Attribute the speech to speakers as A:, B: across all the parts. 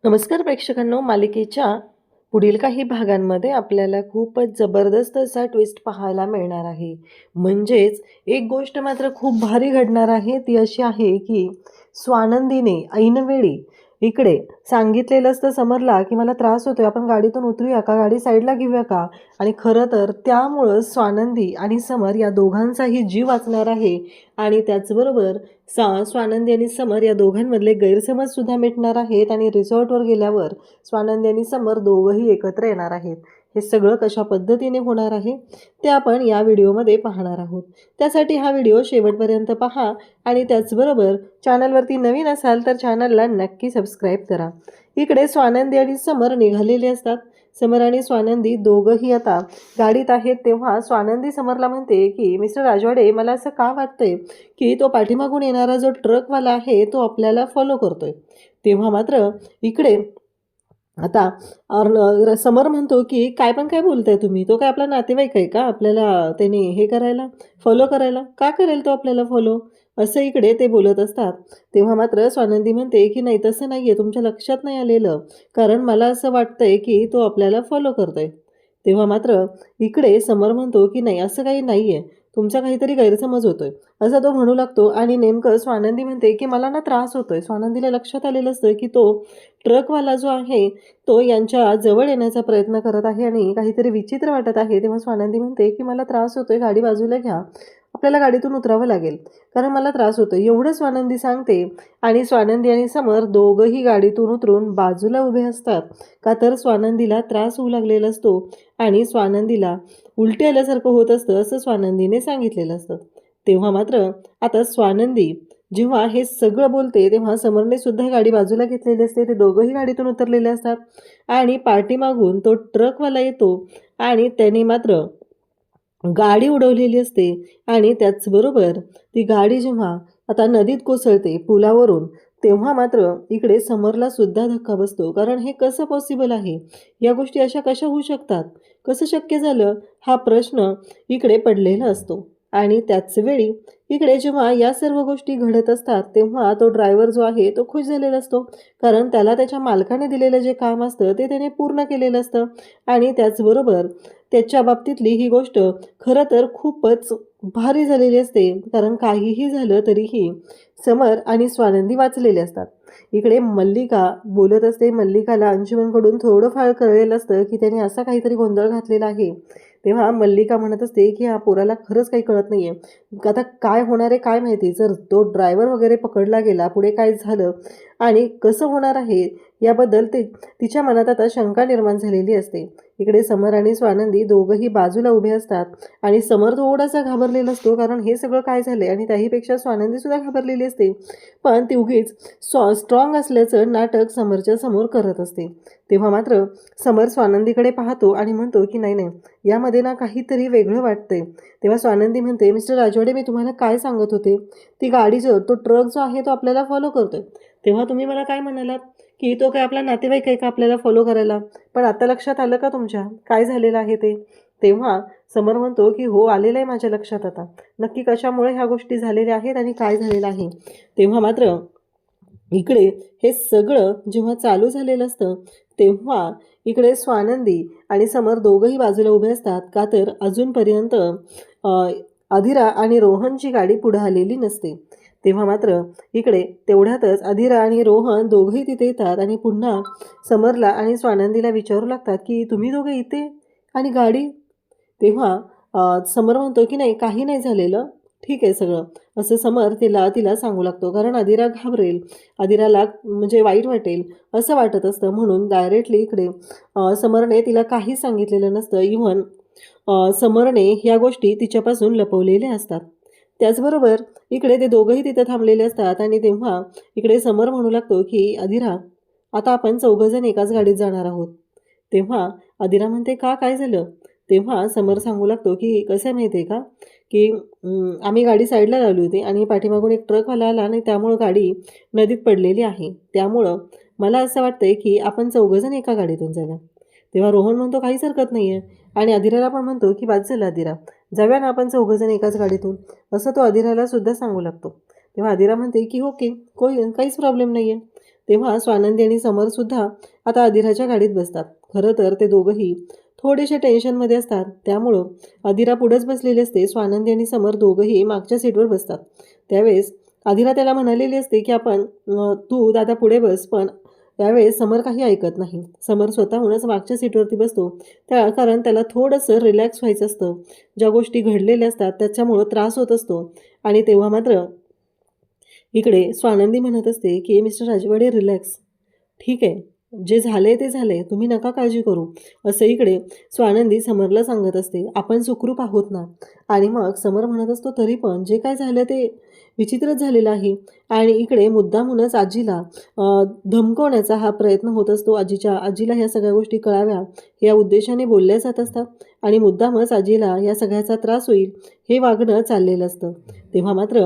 A: नमस्कार प्रेक्षकांनो, मालिकेच्या पुढील काही भागांमध्ये आपल्याला खूपच जबरदस्त असा ट्विस्ट पाहायला मिळणार आहे. म्हणजेच एक गोष्ट मात्र खूप भारी घडणार आहे. ती अशी आहे की स्वानंदीने ऐनवेळी इकडे सांगितलेलं असतं समरला की मला त्रास होतोय, आपण गाडीतून उतरूया का, गाडी साईडला घेऊया का. आणि खरं तर त्यामुळं स्वानंदी आणि समर या दोघांचाही जीव वाचणार आहे. आणि त्याचबरोबर स्वानंदी आणि समर या दोघांमधले गैरसमजसुद्धा मिटणार आहेत आणि रिसॉर्टवर गेल्यावर स्वानंदी आणि समर दोघंही एकत्र येणार आहेत. हे सगळं कशा पद्धतीने होणार आहे ते आपण या व्हिडिओमध्ये पाहणार आहोत. त्यासाठी हा व्हिडिओ शेवटपर्यंत पहा आणि त्याचबरोबर चॅनलवरती नवीन असाल तर चॅनलला नक्की सबस्क्राईब करा. इकडे स्वानंदी आणि समर निघालेले असतात. समर आणि स्वानंदी दोघंही आता गाडीत आहेत. तेव्हा स्वानंदी समरला म्हणते की मिस्टर राजवाडे, मला असं का वाटतंय की तो पाठीमागून येणारा जो ट्रकवाला आहे तो आपल्याला फॉलो करतोय. तेव्हा मात्र इकडे आता समर म्हणतो की काय बोलताय तुम्ही, तो काय आपला नातेवाईक आहे का, आपल्याला त्याने हे करायला, फॉलो करायला, का करेल तो आपल्याला फॉलो, असं इकडे ते बोलत असतात. तेव्हा मात्र स्वानंदी म्हणते की नाही, तसं नाही आहे, तुमच्या लक्षात नाही आलेलं, कारण मला असं वाटतंय की तो आपल्याला फॉलो करतोय. तेव्हा मात्र इकडे समर म्हणतो की नाही, असं काही नाही आहे, तुमचा काहीतरी गैरसमज होतोय, असा तो म्हणू लागतो. आणि नेमकं स्वानंदी म्हणते की मला ना त्रास होतोय. स्वानंदीला लक्षात आलेलं असतं की तो ट्रकवाला जो आहे तो यांच्या जवळ येण्याचा प्रयत्न करत आहे आणि काहीतरी विचित्र वाटत आहे. तेव्हा स्वानंदी म्हणते की मला त्रास होतोय, गाडी बाजूला घ्या, आपल्याला गाडीतून उतरावं लागेल, कारण मला त्रास होतोय, एवढं स्वानंदी सांगते. आणि स्वानंदी आणि समर दोघंही गाडीतून उतरून बाजूला उभे असतात. का तर स्वानंदीला त्रास होऊ लागलेला असतो आणि स्वानंदीला उलटी आल्यासारखं होत असतं, असं स्वानंदीने सांगितलेलं असतं. तेव्हा मात्र आता स्वानंदी जेव्हा हे सगळं बोलते तेव्हा समरने सुद्धा गाडी बाजूला घेतलेली असते. ते दोघंही गाडीतून उतरलेले असतात आणि पाठीमागून तो ट्रकवाला येतो आणि त्याने मात्र गाडी उडवलेली असते. आणि त्याचबरोबर ती गाडी जेव्हा आता नदीत कोसळते पुलावरून, तेव्हा मात्र इकडे समरला सुद्धा धक्का बसतो. कारण हे कसं पॉसिबल आहे, या गोष्टी अशा कशा होऊ शकतात, कसं शक्य झालं, हा प्रश्न इकडे पडलेला असतो. आणि त्याच वेळी इकडे जेव्हा या सर्व गोष्टी घडत असतात तेव्हा तो ड्रायव्हर जो आहे तो खुश झालेला असतो, कारण त्याला त्याच्या मालकाने दिलेलं जे काम असतं ते त्याने पूर्ण केलेलं असतं. आणि त्याचबरोबर त्याच्या बाबतीतली ही गोष्ट खरं तर खूपच भारी झालेली असते, कारण काहीही झालं तरीही समर आणि स्वानंदी वाचलेले असतात. इकडे मल्लिका बोलत असते. मल्लिकाला अंशुमनकडून थोडंफार कळलेलं असतं की त्याने असा काहीतरी गोंधळ घातलेला आहे. तेव्हा मल्लिका म्हणत असते की ह्या पोराला खरंच काही कळत नाही आहे, आता काय होणार आहे काय माहिती, जर तो ड्रायव्हर वगैरे पकडला गेला, पुढे काय झालं आणि कसं होणार आहे याबद्दल तिच्या मनात आता शंका निर्माण झालेली असते. इकडे समर आणि स्वानंदी दोघंही बाजूला उभे असतात आणि समर थोडासा घाबरलेला असतो, कारण हे सगळं काय झालंय, आणि त्याहीपेक्षा स्वानंदी सुद्धा घाबरलेली असते. पण ती उगीच स्ट्रॉंग असल्याचं नाटक समरच्या समोर करत असते. तेव्हा मात्र समर स्वानंदीकडे पाहतो आणि म्हणतो की नाही नाही, यामध्ये ना काहीतरी वेगळं वाटतंय. तेव्हा स्वानंदी म्हणते, मिस्टर राजवाडे, मी तुम्हाला काय सांगत होते, ती गाडी तो ट्रक जो आहे तो आपल्याला फॉलो करतोय. तेव्हा तुम्ही मला काय म्हणालात की तो काय आपला नातेवाईक आहे का आपल्याला फॉलो करायला, पण आता लक्षात आलं का तुमच्या काय झालेलं आहे ते. तेव्हा समर म्हणतो की हो, आलेलं आहे माझ्या लक्षात आता, नक्की कशामुळे ह्या गोष्टी झालेल्या आहेत आणि काय झालेलं आहे. तेव्हा मात्र इकडे हे सगळं जेव्हा चालू झालेलं असतं तेव्हा इकडे स्वानंदी आणि समर दोघंही बाजूला उभे असतात. का तर अजूनपर्यंत अधीरा आणि रोहनची गाडी पुढे आलेली नसते. तेव्हा मात्र इकडे तेवढ्यातच अधीरा आणि रोहन दोघंही तिथे येतात आणि पुन्हा समरला आणि स्वानंदीला विचारू लागतात की तुम्ही दोघे इथे आणि गाडी. तेव्हा समर म्हणतो की नाही, काही नाही झालेलं, ठीक आहे सगळं, असं समर तिला सांगू लागतो, कारण अधीरा घाबरेल, अधीराला म्हणजे वाईट वाटेल असं वाटत असतं. म्हणून डायरेक्टली इकडे समरने तिला काहीच सांगितलेलं नसतं. इव्हन समरने ह्या गोष्टी तिच्यापासून लपवलेल्या असतात. त्याचबरोबर इकडे ते दोघंही तिथे थांबलेले असतात आणि तेव्हा इकडे समर म्हणू लागतो की अधीरा, आता आपण चौघंजण एकाच गाडीत जाणार आहोत. तेव्हा अधीरा म्हणते का, काय झालं. तेव्हा समर सांगू लागतो की कसं माहिती आहे का, की आम्ही गाडी साईडला लावली होती आणि पाठीमागून एक ट्रकवाला आला आणि त्यामुळं गाडी नदीत पडलेली आहे, त्यामुळं मला असं वाटतंय की आपण चौघंजण एका गाडीतून जाऊया. तेव्हा रोहन म्हणतो काहीच हरकत नाही आहे, आणि अधीराला पण म्हणतो की बाद झालं अधीरा, जाऊया ना आपण चौघंजण एकाच गाडीतून, असं तो अधीराला सुद्धा सांगू लागतो. तेव्हा अधीरा म्हणते की ओके, काहीच प्रॉब्लेम नाही आहे. तेव्हा स्वानंदी आणि समरसुद्धा आता अधीराच्या गाडीत बसतात. खरं तर ते दोघंही थोडेसे टेन्शनमध्ये असतात. त्यामुळं अधीरा पुढेच बसलेली असते. स्वानंदी आणि समर दोघंही मागच्या सीटवर बसतात. त्यावेळेस अधीरा त्याला म्हणालेली असते की तू दादा पुढे बस, पण त्यावेळेस समर काही ऐकत नाही. समर स्वतःहूनच मागच्या सीटवरती बसतो. कारण त्याला थोडंसं रिलॅक्स व्हायचं असतं. ज्या गोष्टी घडलेल्या असतात त्याच्यामुळं त्रास होत असतो. आणि तेव्हा मात्र इकडे स्वानंदी म्हणत असते की मिस्टर राजवाडे रिलॅक्स, ठीक आहे, जे झालंय ते झालंय, तुम्ही नका काळजी करू, असं इकडे स्वानंदी समरला सांगत असते. आपण सुखरूप आहोत ना. आणि मग समर म्हणत असतो तरी पण जे काय झालं ते विचित्रच झालेलं आहे. आणि इकडे मुद्दामूनच आजीला धमकवण्याचा हा प्रयत्न होत असतो. आजीला ह्या सगळ्या गोष्टी कळाव्या या उद्देशाने बोलल्या जात असतात. आणि मुद्दामच आजीला या सगळ्याचा त्रास होईल हे वागणं चाललेलं असतं. तेव्हा मात्र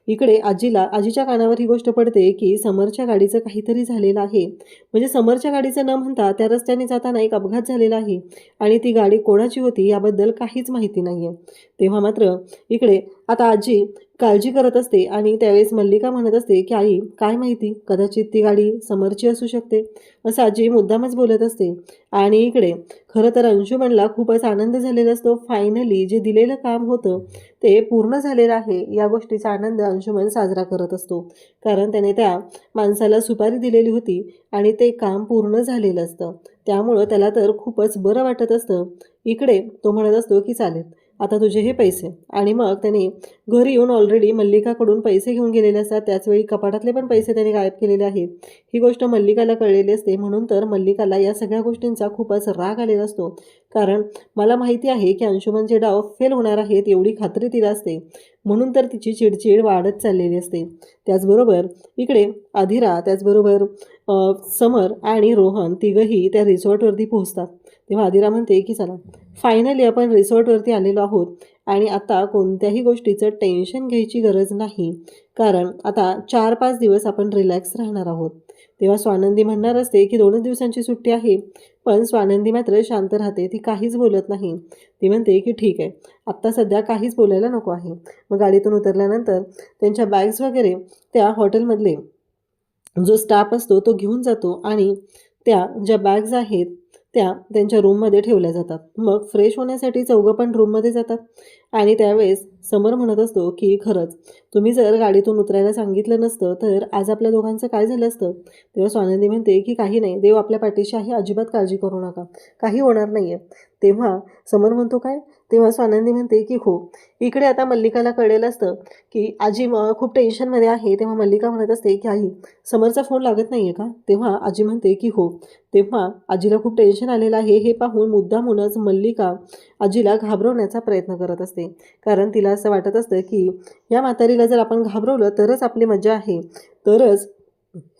A: इकडे आजीच्या कानावर ही गोष्ट पडते की समरच्या गाडीचं काहीतरी झालेलं आहे. म्हणजे समरच्या गाडीचं न म्हणता त्या रस्त्याने जाताना एक अपघात झालेला आहे आणि ती गाडी कोणाची होती याबद्दल काहीच माहिती नाही आहे. तेव्हा मात्र इकडे आता आजी काळजी करत असते आणि त्यावेळेस मल्लिका म्हणत असते की आई काय माहिती, कदाचित ती गाडी समरची असू शकते, असं आजी मुद्दामच बोलत असते. आणि इकडे खरं तर अंशुमनला खूपच आनंद झालेला असतो. फायनली जे दिलेलं काम होतं ते पूर्ण झालेलं आहे या गोष्टीचा आनंद अंशुमन साजरा करत असतो. कारण त्याने त्या माणसाला सुपारी दिलेली होती आणि ते काम पूर्ण झालेलं असतं. त्यामुळं त्याला तर खूपच बरं वाटत असतं. इकडे तो म्हणत असतो की चालेल आता तुझे हे पैसे. आणि मग त्याने घरी येऊन ऑलरेडी मल्लिकाकडून पैसे घेऊन गेलेले असतात. त्याचवेळी कपाटातले पण पैसे त्याने गायब केलेले आहेत. ही गोष्ट मल्लिकाला कळलेली असते. म्हणून तर मल्लिकाला या सगळ्या गोष्टींचा खूपच राग आलेला असतो. कारण मला माहिती आहे की अंशुमनचे डाव फेल होणार आहेत एवढी खात्री तिला असते. म्हणून तर तिची चिडचिड वाढत चाललेली असते. त्याचबरोबर इकडे अधीरा, त्याचबरोबर समर आणि रोहन तिघंही त्या रिसॉर्टवरती पोहोचतात. तेव्हा अधीरा म्हणते की चला फायनली आपण रिसॉर्टवरती आलेलो आहोत आणि आता कोणत्याही गोष्टीचं टेन्शन घ्यायची गरज नाही. कारण आता 4-5 दिवस आपण रिलॅक्स राहणार आहोत. तेव्हा स्वानंदी म्हणणार असते की 2च दिवसांची सुट्टी आहे. पण स्वानंदी मात्र शांत राहते. ती काहीच बोलत नाही. ती म्हणते की ठीक आहे, आत्ता सध्या काहीच बोलायला नको आहे. मग गाडीतून उतरल्यानंतर त्यांच्या बॅग्स वगैरे त्या हॉटेलमधले जो स्टाफ असतो तो घेऊन जातो आणि त्या ज्या बॅग्स आहेत त्या त्यांच्या रूममध्ये ठेवल्या जातात. मग फ्रेश होण्यासाठी चौघं पण रूममध्ये जातात. आणि त्यावेळेस समर म्हणत असतो की खरंच तुम्ही जर गाडीतून उतरायला सांगितलं नसतं तर आज आपल्या दोघांचं काय झालं असतं. तेव्हा स्वानंदी म्हणते की काही नाही, देव आपल्या पाठीशी आहे, अजिबात काळजी करू नका, काही होणार नाही आहे. तेव्हा समर म्हणतो काय. तेव्हा स्वानंदी म्हणते की हो. इकडे आता मल्लिकाला कळलेलं असतं की आजी खूप टेन्शनमध्ये आहे. तेव्हा मल्लिका म्हणत असते की आई समरचा फोन लागत नाही आहे का. तेव्हा आजी म्हणते की हो. तेव्हा आजीला खूप टेन्शन आलेलं आहे हे पाहून मुद्दामूनच मल्लिका आजीला घाबरवण्याचा प्रयत्न करत असते. कारण तिला असं वाटत असतं की या म्हातारीला जर आपण घाबरवलं तरच आपली मजा आहे, तरच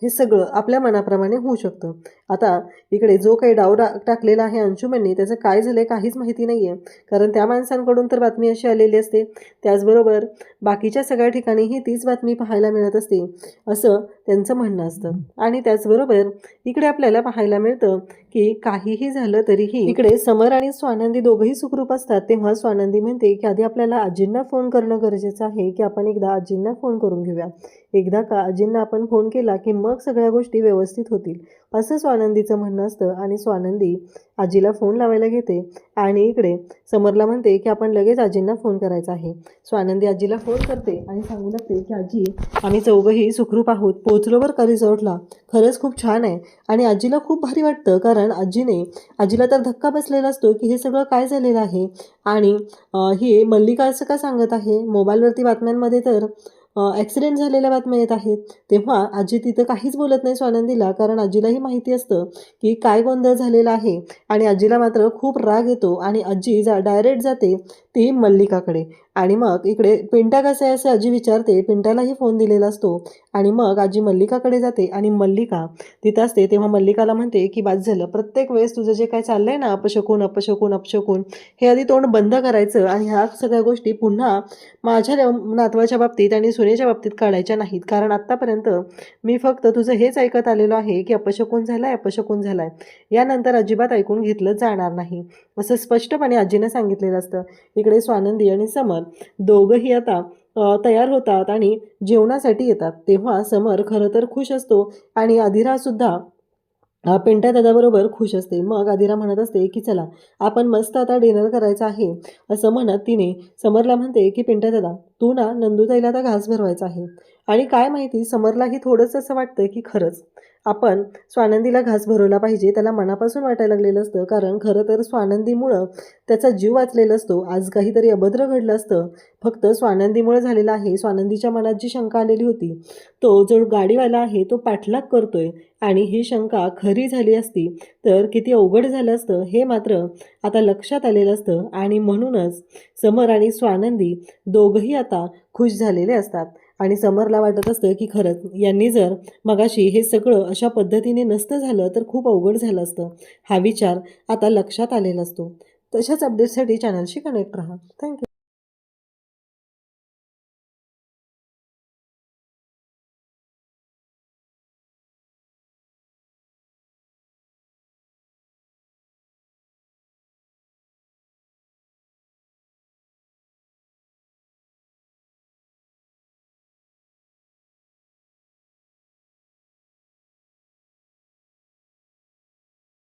A: हे सगळं आपल्या मनाप्रमाणे होऊ शकतं. आता इकडे जो काही डाव टाकलेला आहे अंशुमनने त्याचं काय झालं आहे काहीच माहिती नाही आहे. कारण त्या माणसांकडून तर बातमी अशी आलेली असते. त्याचबरोबर बाकीच्या सगळ्या ठिकाणीही तीच बातमी पाहायला मिळत असते असं त्यांचं म्हणणं असतं. आणि त्याचबरोबर इकडे आपल्याला पाहायला मिळतं की काहीही झालं तरीही इकडे समर आणि स्वानंदी दोघंही सुखरूप असतात. तेव्हा स्वानंदी म्हणते की आधी आपल्याला आजींना फोन करणं गरजेचं आहे की आपण एकदा आजींना फोन करून घेऊया. एकदा का आजींना आपण फोन केला की मग सगळ्या गोष्टी व्यवस्थित होतील असं स्वानंदीचं म्हणणं असतं. आणि स्वानंदी आजीला फोन लावायला घेते आणि इकडे समरला म्हणते की आपण लगेच आजींना फोन करायचा आहे. स्वानंदी आजीला फोन करते आणि सांगू लागते की आजी आम्ही चौघंही सुखरूप आहोत, पोहोचलो बरं का रिसॉर्टला, खरंच खूप छान आहे. आणि आजीला खूप भारी वाटतं कारण आजीला तर धक्का बसलेला असतो की हे सगळं काय झालेलं आहे. आणि ही मल्लिका असं का सांगत आहे. मोबाईलवरती बातम्यांमध्ये तर ॲक्सिडेंट झालेल्या बातम्या येत आहेत. तेव्हा आजी तिथं काहीच बोलत नाही स्वानंदीला, कारण आजीलाही माहिती असतं की काय गोंधळ झालेला आहे. आणि आजीला मात्र खूप राग येतो आणि आजी डायरेक्ट जाते ती मल्लिकाकडे. आणि मग इकडे पिंट्या कसं आहे असं आजी विचारते. पिंट्यालाही फोन दिलेला असतो. आणि मग आजी मल्लिकाकडे जाते आणि मल्लिका तिथं असते. तेव्हा मल्लिकाला म्हणते की बाद झालं, प्रत्येक वेळेस तुझं जे काय चाललंय ना अपशकून अपशकून अपशकून, हे आधी तोंड बंद करायचं आणि ह्या सगळ्या गोष्टी पुन्हा माझ्या नातवाच्या बाबतीत आणि सुनेच्या बाबतीत काढायच्या नाहीत. कारण आत्तापर्यंत मी फक्त तुझं हेच ऐकत आलेलो आहे की अपशकून झालाय अपशकून झालाय, यानंतर अजिबात ऐकून घेतलं जाणार नाही असं स्पष्टपणे आजीनं सांगितलेलं असतं. इकडे स्वानंदी आणि समर दोघंही आता तयार होतात आणि जेवणासाठी येतात. तेव्हा समर खरं तर खुश असतो आणि अधिरासुद्धा पिंट्या दादाबरोबर खुश असते. मग अधिरा म्हणत असते की चला आपण मस्त आता डिनर करायचं आहे, असं म्हणत तिने समरला म्हणते की पिंट्या दादा तू ना नंदुताईला आता घास भरवायचा आहे. आणि काय माहिती समरलाही थोडंसं असं वाटतं की खरंच आपण स्वानंदीला घास भरवला पाहिजे. त्याला मनापासून वाटायला लागलेलं असतं, कारण खरं तर स्वानंदीमुळं त्याचा जीव वाचलेला असतो. आज काहीतरी अभद्र घडलं असतं, फक्त स्वानंदीमुळे झालेलं आहे. स्वानंदीच्या मनात जी शंका आलेली होती, तो जो गाडीवाला आहे तो पाठलाग करतोय आणि ही शंका खरी झाली असती तर किती अवघड झालं असतं हे मात्र आता लक्षात आलेलं असतं. आणि म्हणूनच समर आणि स्वानंदी दोघंही आता खुश झालेले असतात. आणि समरला वाटत असतं की खरंच यांनी जर मगाशी हे सगळं अशा पद्धतीने नसतं झालं तर खूप अवघड झालं असतं. हा विचार आता लक्षात आलेला असतो. तशाच अपडेटसाठी चॅनलशी कनेक्ट राहा. थँक्यू.